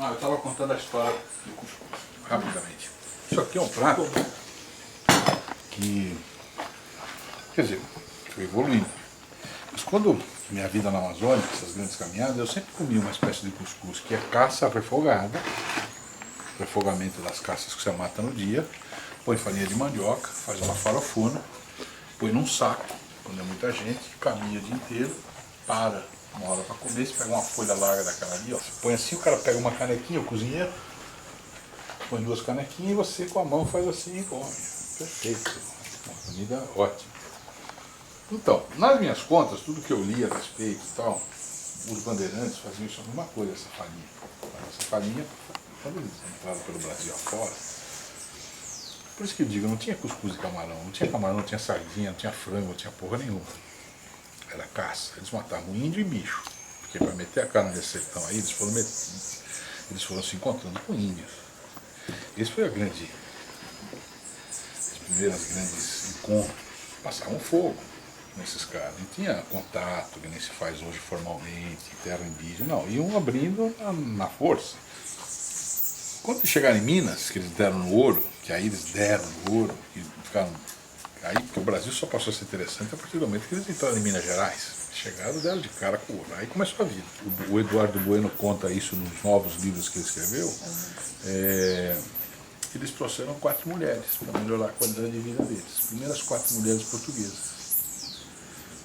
Eu estava contando a história do cuscuz, rapidamente. Isso aqui é um prato que, quer dizer, foi evoluindo. Mas quando minha vida na Amazônia, essas grandes caminhadas, eu sempre comi uma espécie de cuscuz, que é caça refogada, refogamento das caças que você mata no dia, põe farinha de mandioca, faz uma farofona, põe num saco, quando é muita gente, caminha o dia inteiro, para uma hora para comer, você pega uma folha larga daquela ali, ó, você põe assim, o cara pega uma canequinha, o cozinheiro, põe duas canequinhas e você com a mão faz assim e come. Perfeito, uma comida ótima. Então, nas minhas contas, tudo que eu li a respeito e tal, os bandeirantes faziam isso a mesma coisa, essa farinha. Essa farinha, quando eles entraram pelo Brasil afora, por isso que eu digo, não tinha cuscuz de camarão, não tinha camarão, não tinha sardinha, não tinha frango, não tinha porra nenhuma. Era caça, eles matavam índio e bicho, porque para meter a cara nesse sertão aí, eles foram se encontrando com índios. Esse foi as primeiras grandes encontros, passavam fogo nesses caras, não tinha contato, que nem se faz hoje formalmente, em terra indígena, não, iam abrindo na força. Quando chegaram em Minas, que eles deram no ouro, que aí eles deram no ouro, que ficaram. Aí, porque o Brasil só passou a ser interessante a partir do momento que eles entraram em Minas Gerais. Chegaram, deram de cara com o ouro. Aí começou a vida. O Eduardo Bueno conta isso nos novos livros que ele escreveu. Eles trouxeram 4 mulheres para melhorar a qualidade de vida deles. As primeiras 4 mulheres portuguesas.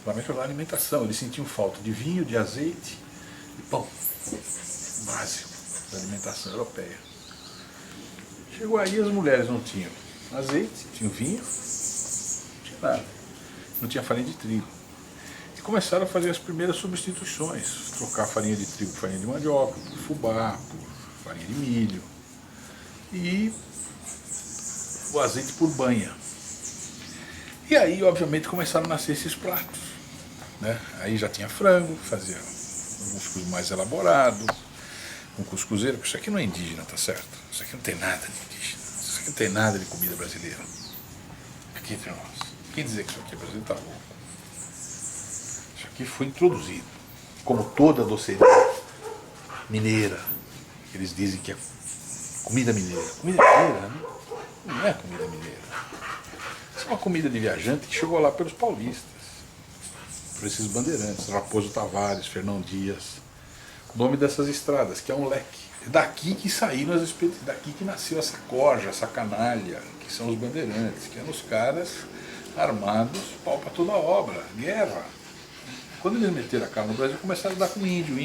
Para melhorar a alimentação. Eles sentiam falta de vinho, de azeite e pão. Básico da alimentação europeia. Chegou aí, as mulheres não tinham azeite, tinham vinho, não tinha nada. Não tinha farinha de trigo. E começaram a fazer as primeiras substituições. Trocar a farinha de trigo por farinha de mandioca, por fubá, por farinha de milho. E o azeite por banha. E aí, obviamente, começaram a nascer esses pratos. Né? Aí já tinha frango, fazia um cuscuz mais elaborado, um cuscuzeiro, porque isso aqui não é indígena, tá certo? Isso aqui não tem nada de indígena, isso aqui não tem nada de comida brasileira. Aqui entre nós. Quem dizer que isso aqui é brasileiro tá louco. Isso aqui foi introduzido, como toda doceria mineira. Eles dizem que é comida mineira. Comida mineira, né? Não é comida mineira. Isso é uma comida de viajante que chegou lá pelos paulistas, por esses bandeirantes, Raposo Tavares, Fernão Dias. O nome dessas estradas, que é um leque. É daqui que saíram as expedições, daqui que nasceu essa corja, essa canalha, que são os bandeirantes, que eram os caras armados, pau para toda a obra, guerra. Quando eles meteram a cara no Brasil, começaram a dar com índio.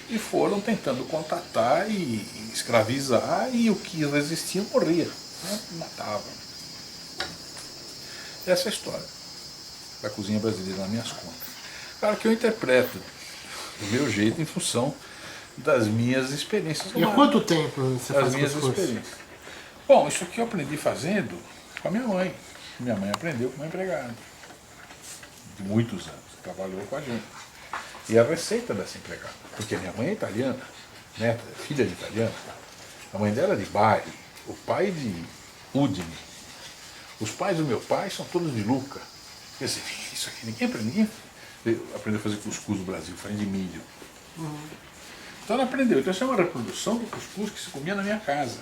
E foram tentando contatar e escravizar, e o que resistia morria, né? Matava. Essa é a história da cozinha brasileira nas minhas contas. Claro que eu interpreto do meu jeito em função das minhas experiências. E há quanto tempo você faz cuscuz? Experiências. Bom, isso aqui eu aprendi fazendo com a minha mãe. Minha mãe aprendeu com uma empregada de muitos anos, trabalhou com a gente. E a receita dessa empregada, porque minha mãe é italiana, neta, filha de italiano, a mãe dela é de Bari, o pai de Udine, os pais do meu pai são todos de Lucca. Quer dizer, isso aqui ninguém aprendeu a fazer cuscuz no Brasil, farinha de milho. Então ela aprendeu. Então isso é uma reprodução do cuscuz que se comia na minha casa.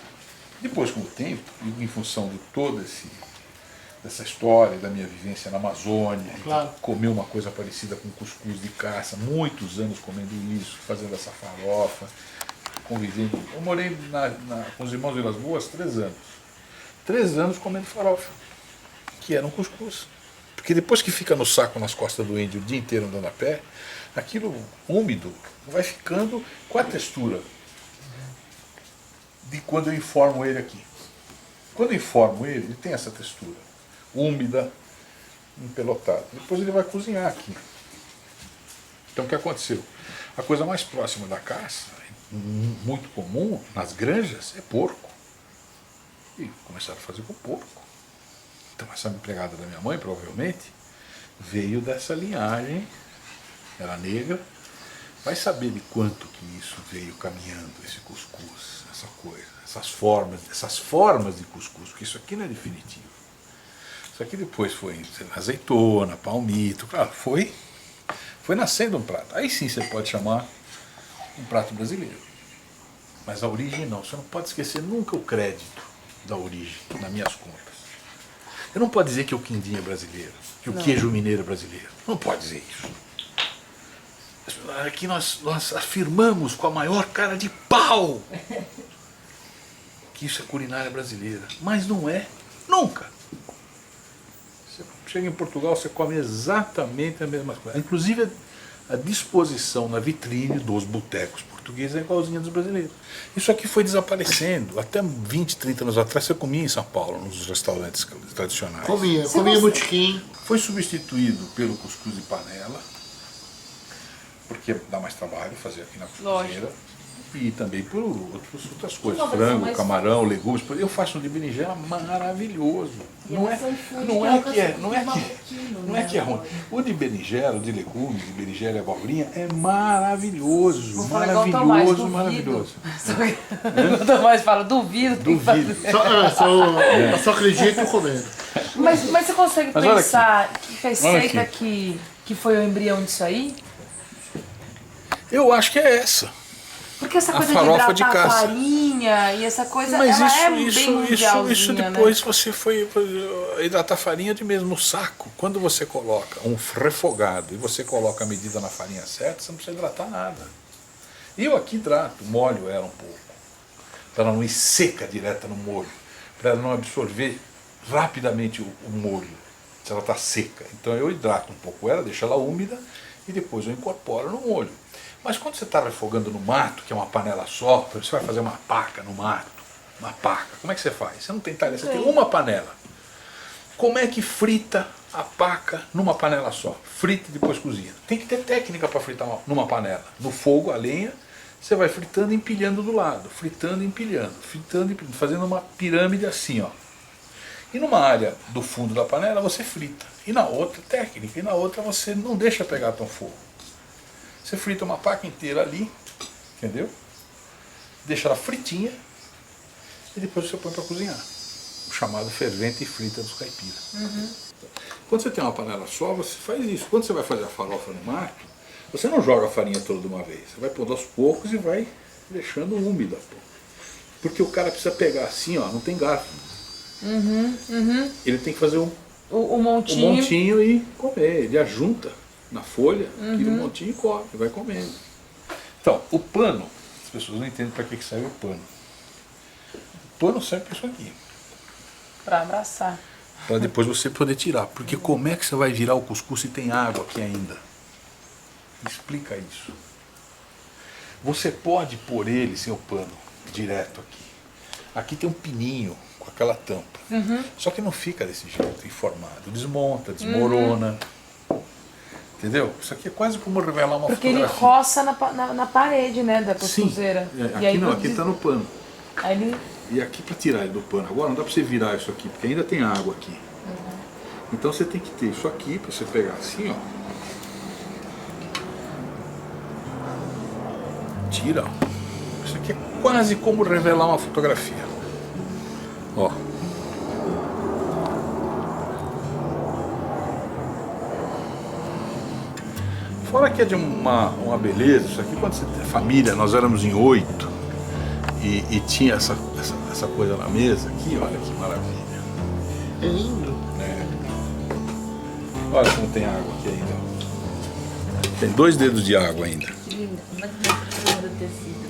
Depois, com o tempo, e em função de toda dessa história, da minha vivência na Amazônia, claro, comer uma coisa parecida com cuscuz de caça, muitos anos comendo isso, fazendo essa farofa, convivendo. Eu morei com os irmãos Vilas Boas 3 anos. 3 anos comendo farofa, que era um cuscuz. Porque depois que fica no saco nas costas do índio o dia inteiro andando a pé, aquilo úmido vai ficando com a textura de quando eu informo ele aqui. Quando eu informo ele, ele tem essa textura úmida, empelotada. Depois ele vai cozinhar aqui. Então o que aconteceu? A coisa mais próxima da caça, muito comum nas granjas, é porco. E começaram a fazer com porco. Então essa empregada da minha mãe, provavelmente, veio dessa linhagem, era negra, vai saber de quanto que isso veio caminhando, esse cuscuz, essa coisa, essas formas de cuscuz, porque isso aqui não é definitivo. Isso aqui depois foi azeitona, palmito, claro, foi nascendo um prato. Aí sim você pode chamar um prato brasileiro. Mas a origem não. Você não pode esquecer nunca o crédito da origem nas minhas contas. Você não pode dizer que o quindim é brasileiro, que o queijo mineiro é brasileiro. Não pode dizer isso. Aqui nós afirmamos com a maior cara de pau que isso é culinária brasileira. Mas não é. Nunca. Você chega em Portugal, você come exatamente a mesma coisa. Inclusive a disposição na vitrine dos botecos portugueses é igualzinha dos brasileiros. Isso aqui foi desaparecendo. Até 20, 30 anos atrás você comia em São Paulo, nos restaurantes tradicionais. Comia botiquim. Foi substituído pelo cuscuz de panela, porque dá mais trabalho fazer aqui na cozinheira. E também por outras coisas, frango, camarão, legumes. Eu faço um de berinjela maravilhoso. Não é que é ruim. O de berinjela, de legumes, de berinjela e abobrinha é maravilhoso. Maravilhoso. O Tomás fala, duvido. Só acredito comendo. Mas você consegue pensar que receita que foi o embrião disso aí? Eu acho que é essa. Porque essa coisa de hidratar a farinha e essa coisa, mas ela é bem mundialzinha, isso depois, né? Você foi hidratar a farinha de mesmo saco. Quando você coloca um refogado e você coloca a medida na farinha certa, você não precisa hidratar nada. Eu aqui hidrato, molho ela um pouco, para ela não ir seca direta no molho, para ela não absorver rapidamente o molho, se ela está seca. Então eu hidrato um pouco ela, deixo ela úmida e depois eu incorporo no molho. Mas quando você está refogando no mato, que é uma panela só, você vai fazer uma paca no mato, uma paca, como é que você faz? Você não tem talher, você tem uma panela. Como é que frita a paca numa panela só? Frita e depois cozinha. Tem que ter técnica para fritar numa panela. No fogo, a lenha, você vai fritando e empilhando do lado, fritando e empilhando, fazendo uma pirâmide assim, ó. E numa área do fundo da panela você frita. E na outra, técnica, e na outra você não deixa pegar tão fogo. Você frita uma paca inteira ali, entendeu? Deixa ela fritinha e depois você põe para cozinhar. O chamado fervente e frita dos caipiras. Quando você tem uma panela só, você faz isso. Quando você vai fazer a farofa no mato, você não joga a farinha toda de uma vez. Você vai pondo aos poucos e vai deixando úmida. Porque o cara precisa pegar assim, ó, não tem garfo. Ele tem que fazer o montinho e comer. Ele ajunta na folha, tira um montinho e come, vai comendo. Então, o pano, as pessoas não entendem para que serve o pano. O pano serve para isso aqui. Para abraçar. Para depois você poder tirar. Porque como é que você vai virar o cuscuz se tem água aqui ainda? Explica isso. Você pode pôr ele sem o pano, direto aqui. Aqui tem um pininho com aquela tampa. Só que não fica desse jeito, informado. Desmonta, desmorona. Entendeu? Isso aqui é quase como revelar uma porque fotografia. Porque ele roça na parede, né, da cuscuzeira. Aqui aí não, aqui está no pano. Aí ele... E aqui para tirar ele do pano, agora não dá para você virar isso aqui, porque ainda tem água aqui. Então você tem que ter isso aqui, para você pegar assim, ó. Tira, ó. Isso aqui é quase como revelar uma fotografia. Ó. Fora que é de uma beleza, isso aqui quando você tem família, nós éramos em 8 e tinha essa coisa na mesa aqui, olha que maravilha. É lindo. É. Olha como tem água aqui ainda. Tem 2 dedos de água ainda. Que lindo. Mas não do tecido.